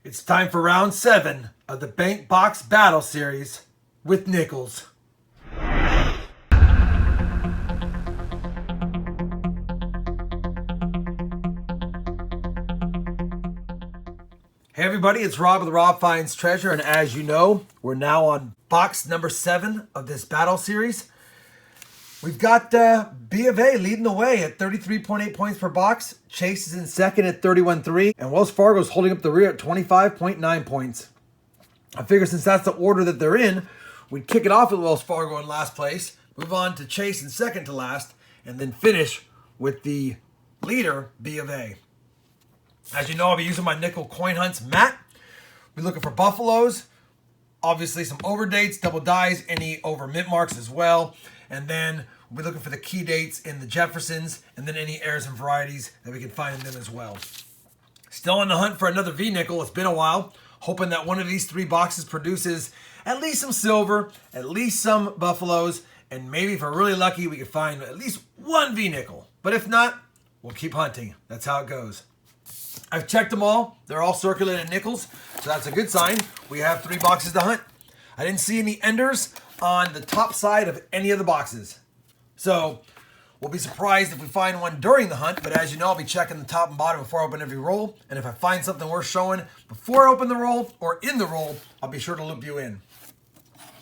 It's time for round 7 of the Bank Box Battle Series with Nickels. Hey everybody, it's Rob with RobFindsTreasure, and as you know, we're now on box number 7 of this battle series. We've got B of A leading the way at 33.8 points per box. Chase is in second at 31.3, and Wells Fargo is holding up the rear at 25.9 points. I figure since that's the order that they're in, we'd kick it off with Wells Fargo in last place, move on to Chase in second to last, and then finish with the leader, B of A. As you know, I'll be using my nickel coin hunts mat. We're looking for buffaloes, obviously some over dates, double dies, any over mint marks as well. And then we'll be looking for the key dates in the Jeffersons, and then any errors and varieties that we can find in them as well. Still on the hunt for another V nickel. It's been a while. Hoping that one of these 3 boxes produces at least some silver, at least some buffaloes, and maybe if we're really lucky, we can find at least one V nickel. But if not, we'll keep hunting. That's how it goes. I've checked them all. They're all circulated nickels, so that's a good sign. We have 3 boxes to hunt. I didn't see any enders on the top side of any of the boxes. So we'll be surprised if we find one during the hunt, but as you know, I'll be checking the top and bottom before I open every roll. And if I find something worth showing before I open the roll or in the roll, I'll be sure to loop you in.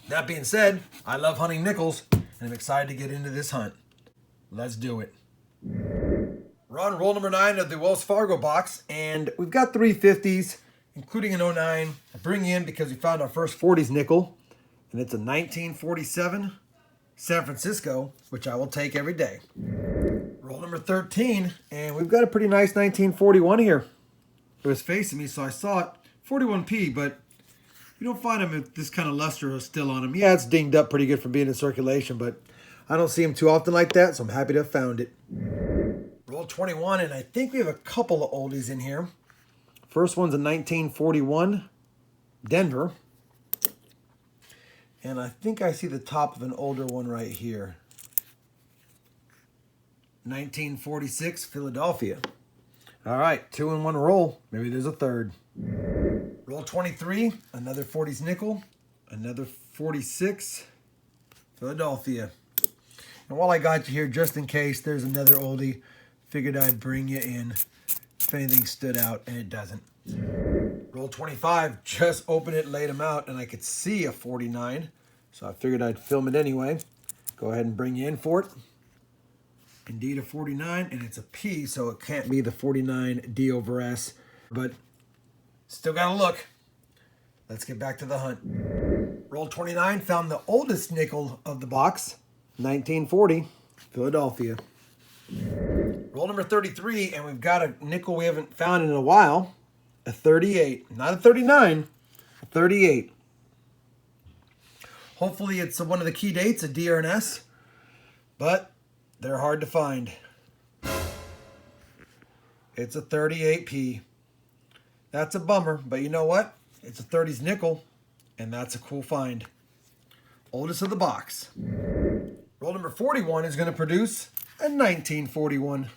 That being said, I love hunting nickels, and I'm excited to get into this hunt. Let's do it. We're on roll number 9 of the Wells Fargo box, and we've got 350s, including an 09. I bring you in because we found our first 40s nickel, and it's a 1947 San Francisco, which I will take every day. Roll number 13, and we've got a pretty nice 1941 here. It was facing me, so I saw it. 41p, but you don't find them if this kind of luster is still on them. Yeah, it's dinged up pretty good for being in circulation, but I don't see them too often like that, so I'm happy to have found it. Roll 21, and I think we have a couple of oldies in here. First one's a 1941 Denver. And I think I see the top of an older one right here. 1946 Philadelphia. All right, 2 in 1 roll. Maybe there's a third. Roll 23, another 40s nickel, another 46 Philadelphia. And while I got you here, just in case there's another oldie, figured I'd bring you in if anything stood out, and it doesn't. Roll 25, just opened it, laid them out, and I could see a 49, so I figured I'd film it anyway. Go ahead and bring you in for it. Indeed a 49, and it's a P, so it can't be the 49 D over S, but still gotta look. Let's get back to the hunt. Roll 29, found the oldest nickel of the box, 1940 Philadelphia. Roll number 33, and we've got a nickel we haven't found in a while, a 38. Not a 39, a 38. Hopefully it's one of the key dates, a D or an S, but they're hard to find. It's a 38p. That's a bummer, but you know what? It's a 30s nickel, and that's a cool find. Oldest of the box. Roll number 41 is going to produce a 1941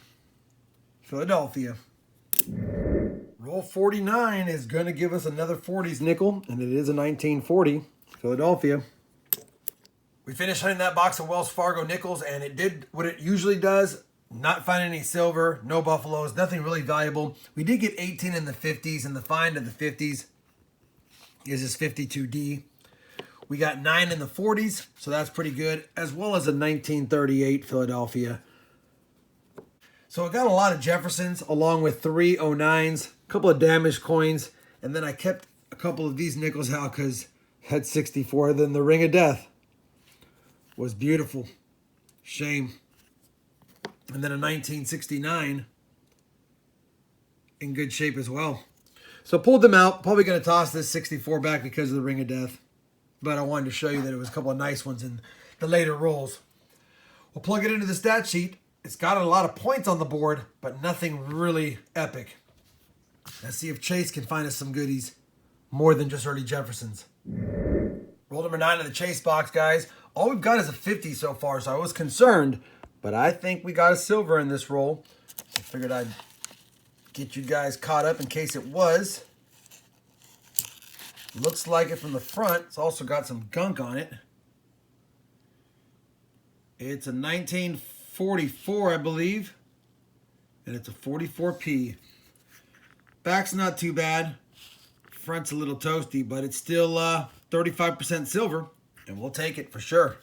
Philadelphia. Roll 49 is going to give us another 40s nickel, and it is a 1940 Philadelphia. We finished hunting that box of Wells Fargo nickels, and it did what it usually does. Not finding any silver, no buffaloes, nothing really valuable. We did get 18 in the 50s, and the find of the 50s is this 52D. We got 9 in the 40s, so that's pretty good, as well as a 1938 Philadelphia. So I got a lot of Jeffersons, along with 3 09s, a couple of damaged coins, and then I kept a couple of these nickels out because had 64. Then the Ring of Death was beautiful. Shame. And then a 1969 in good shape as well. So pulled them out. Probably going to toss this 64 back because of the Ring of Death. But I wanted to show you that it was a couple of nice ones in the later rolls. We'll plug it into the stat sheet. It's got a lot of points on the board, but nothing really epic. Let's see if Chase can find us some goodies more than just early Jeffersons. Roll number 9 of the Chase box, guys. All we've got is a 50 so far, so I was concerned, but I think we got a silver in this roll. I figured I'd get you guys caught up in case it was. Looks like it from the front. It's also got some gunk on it. It's a 1944, I believe. And it's a 44p. Back's not too bad. Front's a little toasty, but it's still 35% silver. And we'll take it for sure.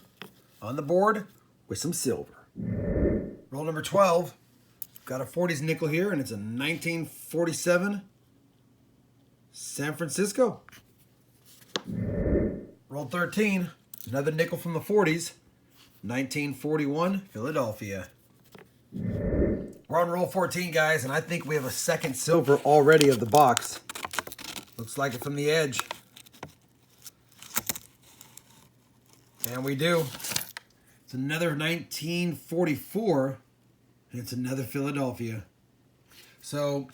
On the board with some silver. Roll number 12. Got a 40s nickel here, and it's a 1947 San Francisco. Roll 13. Another nickel from the 40s. 1941 Philadelphia. We're on roll 14, guys, and I think we have a second silver already of the box. Looks like it from the edge. And we do. It's another 1944, and it's another Philadelphia. So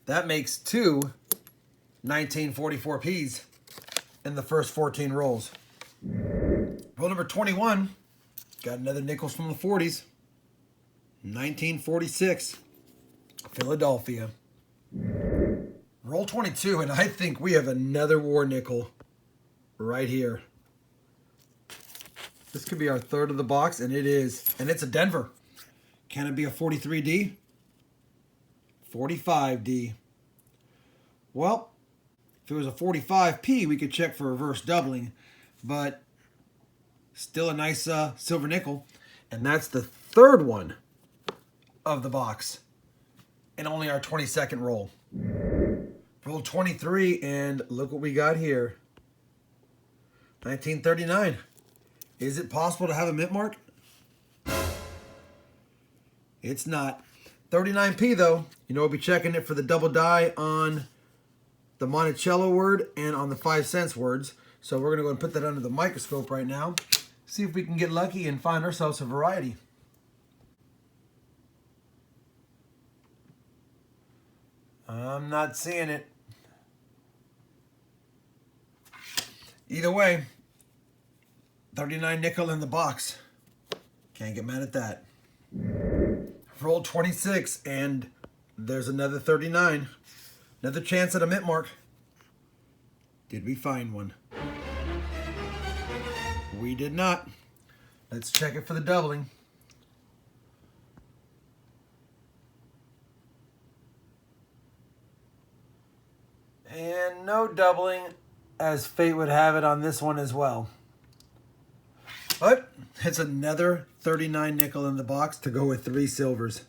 that makes two 1944Ps in the first 14 rolls. Roll number 21. Got another nickels from the 40s. 1946, Philadelphia. Roll 22, and I think we have another war nickel right here. This could be our third of the box, and it is. And it's a Denver. Can it be a 43D? 45D. Well, if it was a 45P, we could check for reverse doubling. But still a nice silver nickel. And that's the third one of the box. And only our 22nd roll. Roll 23, and look what we got here. 1939. Is it possible to have a mint mark? It's not. 39p though. You know, we'll be checking it for the double die on the Monticello word and on the 5 cents words. So we're going to go and put that under the microscope right now. See if we can get lucky and find ourselves a variety. I'm not seeing it. Either way, 39 nickel in the box. Can't get mad at that. Roll 26, and there's another 39. Another chance at a mint mark. Did we find one? We did not. Let's check it for the doubling. And no doubling, as fate would have it on this one as well. But it's another 39 nickel in the box to go with 3 silvers.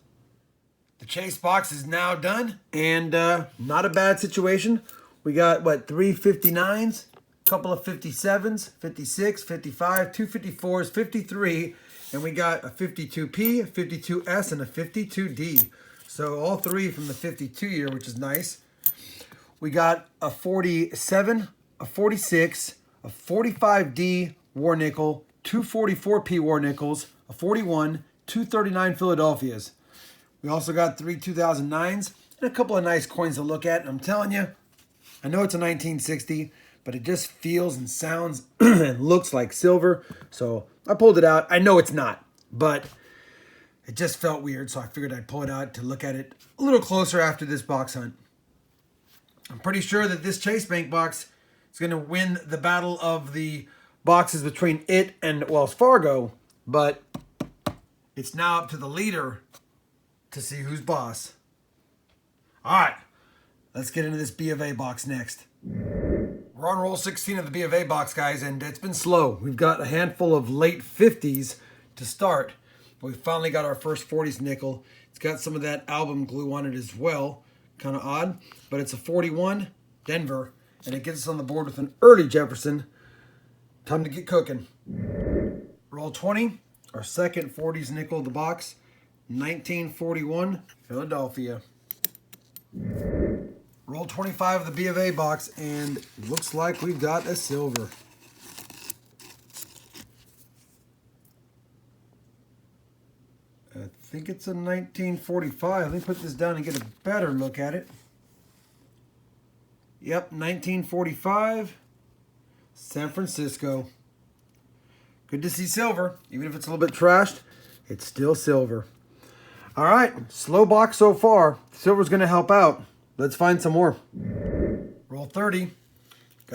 The chase box is now done, and not a bad situation. We got, what, 3 59s, a couple of 57s, 56, 55, 2 54s, 53, and we got a 52P, a 52S, and a 52D. So all 3 from the 52 year, which is nice. We got a 47, a 46, a 45D war nickel, 2 44P war nickels, a 41, 2 39 Philadelphias. We also got 3 2009s and a couple of nice coins to look at. And I'm telling you, I know it's a 1960, but it just feels and sounds and looks like silver. So I pulled it out. I know it's not, but it just felt weird. So I figured I'd pull it out to look at it a little closer after this box hunt. I'm pretty sure that this Chase Bank box is going to win the battle of the boxes between it and Wells Fargo, but it's now up to the leader to see who's boss. All right, let's get into this B of A box next. We're on roll 16 of the B of A box, guys, and it's been slow. We've got a handful of late 50s to start, but we finally got our first 40s nickel. It's got some of that album glue on it as well. Kind of odd, but it's a 41 Denver, and it gets us on the board with an early Jefferson. Time to get cooking. Roll 20, our second 40s nickel of the box, 1941 Philadelphia. Roll 25 of the B of A box, and looks like we've got a silver. I think it's a 1945. Let me put this down and get a better look at it. Yep, 1945, San Francisco. Good to see silver. Even if it's a little bit trashed, it's still silver. All right, slow box so far. Silver's going to help out. Let's find some more. Roll 30.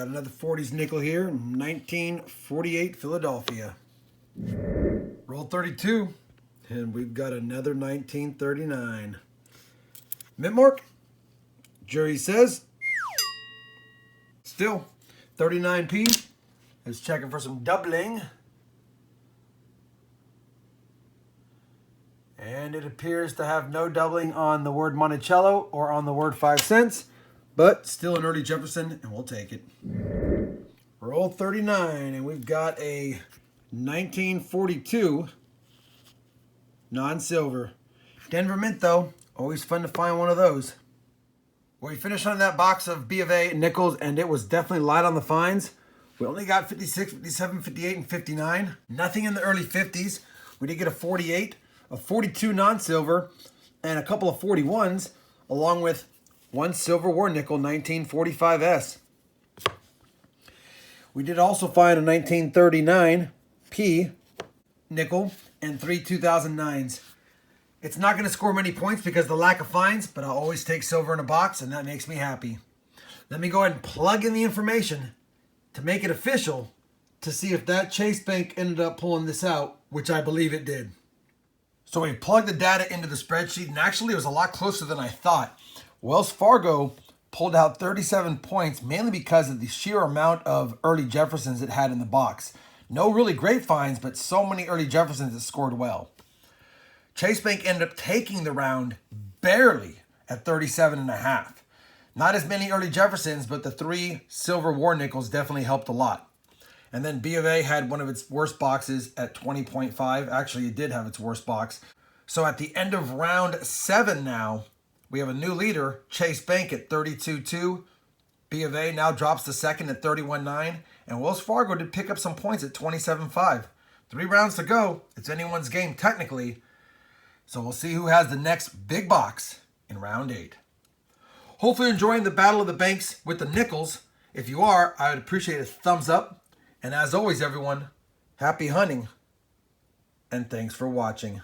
Got another 40s nickel here, 1948 Philadelphia. Roll 32, and we've got another 1939. Mint mark. Jury says still 39p. Is checking for some doubling. And it appears to have no doubling on the word Monticello or on the word 5 cents, but still an early Jefferson, and we'll take it. Roll 39, and we've got a 1942 non-silver. Denver Mint, though. Always fun to find one of those. Well, we finished on that box of B of A nickels, and it was definitely light on the finds. We only got 56, 57, 58, and 59. Nothing in the early 50s. We did get a 48, a 42 non-silver, and a couple of 41s, along with one silver war nickel, 1945S. We did also find a 1939 P nickel and 3 2009s. It's not going to score many points because of the lack of finds, but I'll always take silver in a box, and that makes me happy. Let me go ahead and plug in the information to make it official to see if that Chase Bank ended up pulling this out, which I believe it did. So we plugged the data into the spreadsheet, and actually it was a lot closer than I thought. Wells Fargo pulled out 37 points, mainly because of the sheer amount of early Jeffersons it had in the box. No really great finds, but so many early Jeffersons that scored well. Chase Bank ended up taking the round barely at 37.5. Not as many early Jeffersons, but the 3 silver war nickels definitely helped a lot. And then B of A had one of its worst boxes at 20.5. Actually, it did have its worst box. So at the end of round 7 now, we have a new leader, Chase Bank at 32.2. B of A now drops to second at 31.9. And Wells Fargo did pick up some points at 27.5. 3 rounds to go. It's anyone's game technically. So we'll see who has the next big box in round 8. Hopefully you're enjoying the Battle of the Banks with the nickels. If you are, I would appreciate a thumbs up. And as always, everyone, happy hunting, and thanks for watching.